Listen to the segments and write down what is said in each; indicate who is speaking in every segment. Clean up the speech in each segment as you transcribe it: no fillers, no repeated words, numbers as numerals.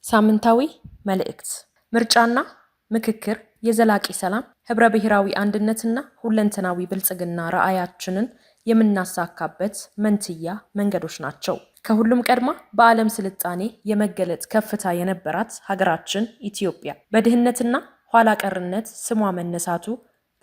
Speaker 1: ሳምንታዊ መልእክት ምርጫና ምክክር የዘላቂ ሰላም ህብረ ብሔራዊ አንድነትና ሁለንተናዊ ብልጽግና ራዕያችንን የምናሳካበት መንትያ መንገዶች ናቸው። ከሁሉም ቀድማ በዓለም ስልጣኔ የመገለጥ ከፍታ የነበራት ሀገራችን ኢትዮጵያ በድህነትና ኋላ ቀርነት ስሟ መነሳቱ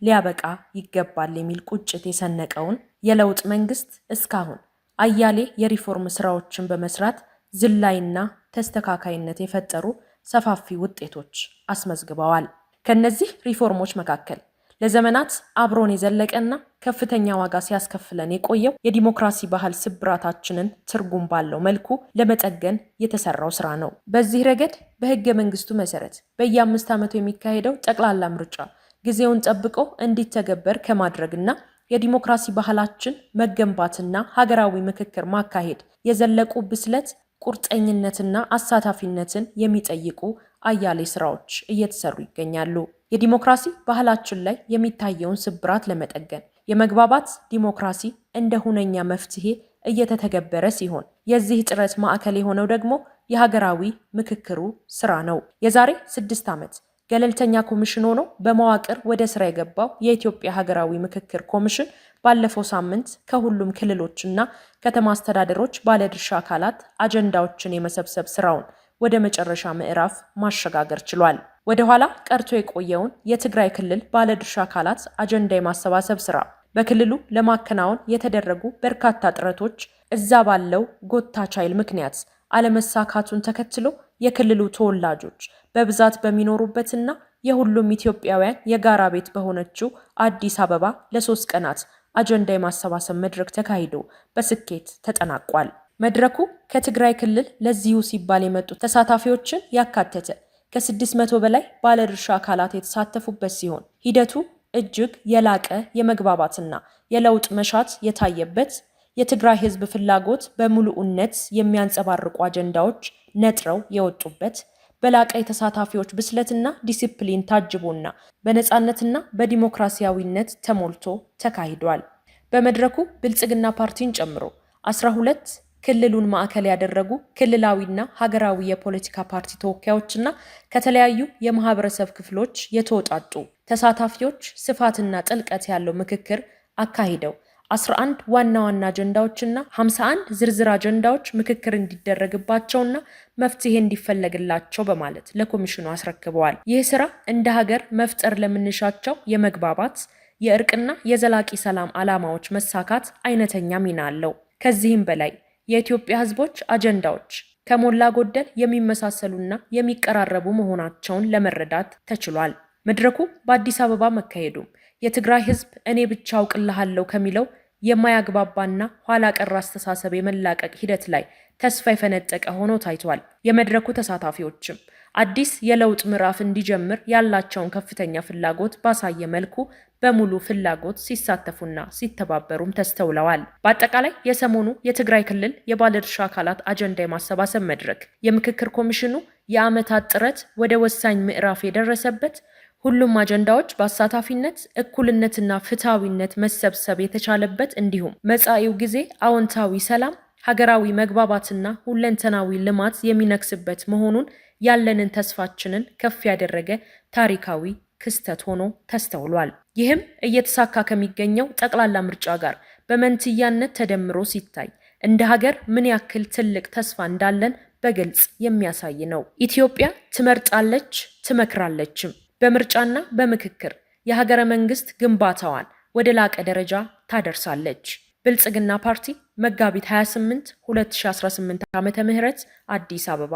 Speaker 1: ሊያበቃ ይገባል የሚል ቁጭት የሰነቀውን የለውጥ መንግስት እስካሁን አያሌ የሪፎርም ስራዎችን በመስራት ዝላይና ተስተካካይነት የፈጠሩ ሰፋፊ ውጤቶች አስመዝግበዋል። ከነዚህ ሪፎርሞች መካከል ለዘመናት አብሮን የዘለቀና ከፍተኛ ዋጋ ሲያስከፍለን የቆየው የዲሞክራሲ ባህል ስብራታችንን ትርጉም ባለው መልኩ ለመጠገን የተሰራው ስራ ነው። በዚህ ረገድ በህገ መንግስቱ መሰረት በየ5 ዓመቱ የሚካሄደው ጠቅላላ ምርጫ ጊዜውን ጠብቆ እንዲተገበር ከማድረግና የዲሞክራሲ ባህላችን መገንባትና ሀገራዊ ምክክር ማካሄድ የዘለቁ ብስለት ቁርጠኝነትና አሳታፊነትን የሚጠይቁ አያሌ ስራዎች እየተሰሩ ይገኛሉ። የዲሞክራሲ ባህላችን ላይ የሚታየውን ስብራት ለመጠገን የመግባባት ዲሞክራሲ እንደ ሁነኛ መፍትሄ እየተተገበረ ሲሆን የዚህ ጥረት ማዕከል የሆነው ደግሞ የሀገራዊ ምክክሩ ስራ ነው። የዛሬ 6 ዓመት ገለልተኛ ኮሚሽን ሆኖ በመዋቅር ወደ ስራ የገባው የኢትዮጵያ ሀገራዊ ምክክር ኮሚሽን ባለፈው ሳምንት ከሁሉም ክልሎችና ከተማ አስተዳደሮች ባለድርሻ አካላት አጀንዳዎችን የመሰብሰብ ስራውን ወደ መጨረሻ ምዕራፍ ማሸጋገር ችሏል። ወደ ኋላ ቀርቶ የቆየውን የትግራይ ክልል ባለድርሻ አካላት አጀንዳ የማሰባሰብ ስራ በክልሉ ለማከናወን የተደረጉ በርካታ ጥረቶች እዛ ባለው ጎታች ኃይል ምክንያት አለመሳካቱን ተከትሎ የክልሉ ተወላጆች በብዛት በሚኖሩበትና የሁሉም ኢትዮጵያውያን የጋራ ቤት በሆነችው አዲስ አበባ ለ3 ቀናት አጀንዳ የማሰባሰብ መድረክ ተካሂዶ በስኬት ተጠናቋል። መድረኩ ከትግራይ ክልል ለዚሁ ሲባል የመጡ ተሳታፊዎችን ያካተተ ከ600 በላይ ባለድርሻ አካላት የተሳተፉበት ሲሆን ሂደቱ እጅግ የላቀ የመግባባትና የለውጥ መሻት የታየበት የትግራይ ህዝብ ፍላጎት በሙሉነት የሚያንጸባርቁ አጀንዳዎች ነጥረው የወጡበት በላቀ የተሳታፊዎች ብስለትና ዲሲፕሊን ታጅቦና በነፃነትና በዲሞክራሲያዊነት ተሞልቶ ተካሂዷል። በመድረኩ ብልጽግና ፓርቲን ጨምሮ 12 ክልሉን ማዕከል ያደረጉ ክልላዊና ሀገራዊ የፖለቲካ ፓርቲ ተወካዮችና ከተለያዩ የማህበረሰብ ክፍሎች የተወጣጡ ተሳታፊዎች ስፋትና ጥልቀት ያለው ምክክር አካሂደው 11 ዋና ዋና አጀንዳዎችና 51 ዝርዝር አጀንዳዎች ምክክር እንዲደረግባቸውና መፍትሄ እንዲፈለግላቸው በማለት ለኮሚሽኑ አስረክበዋል። ይህ ስራ እንደ ሀገር መፍጠር ለምንሻቸው የመግባባት የእርቅና የዘላቂ ሰላም ዓላማዎች መሳካት አይነተኛ ሚና አለው። ከዚህም በላይ የኢትዮጵያ ህዝቦች አጀንዳዎች ከሞላ ጎደል የሚመሳሰሉና የሚቀራረቡ መሆናቸውን ለመረዳት ተችሏል። መድረኩ በአዲስ አበባ መካሄዱም የትግራይ ህዝብ እኔ ብቻ አውቅልሃለሁ ከሚለው የማያግባባና ኋላ ቀር አስተሳሰብ የመላቀቅ ሂደት ላይ ተስፋ የፈነጠቀ ሆኖ ታይቷል። የመድረኩ ተሳታፊዎችም አዲስ የለውጥ ምዕራፍ እንዲጀምር ያላቸውን ከፍተኛ ፍላጎት ባሳየ መልኩ በሙሉ ፍላጎት ሲሳተፉና ሲተባበሩም ተስተውለዋል። በአጠቃላይ የሰሞኑ የትግራይ ክልል የባለድርሻ አካላት አጀንዳ የማሰባሰብ መድረክ የምክክር ኮሚሽኑ የዓመታት ጥረት ወደ ወሳኝ ምዕራፍ የደረሰበት ሁሉም አጀንዳዎች በአሳታፊነት እኩልነትና ፍትሃዊነት መሰብሰብ የተቻለበት እንዲሁም መጻኢው ጊዜ አዎንታዊ ሰላም፣ ሀገራዊ መግባባትና ሁለንተናዊ ልማት የሚነግስበት መሆኑን ያለንን ተስፋችንን ከፍ ያደረገ ታሪካዊ ክስተት ሆኖ ተስተውሏል። ይህም እየተሳካ ከሚገኘው ጠቅላላ ምርጫ ጋር በመንትያነት ተደምሮ ሲታይ እንደ ሀገር ምን ያክል ትልቅ ተስፋ እንዳለን በግልጽ የሚያሳይ ነው። ኢትዮጵያ ትመርጣለች፣ ትመክራለችም። በምርጫና በምክክር የሀገረ መንግስት ግንባታዋን ወደ ላቀ ደረጃ ታደርሳለች። ብልጽግና ፓርቲ መጋቢት 28 2018 ዓ.ም አዲስ አበባ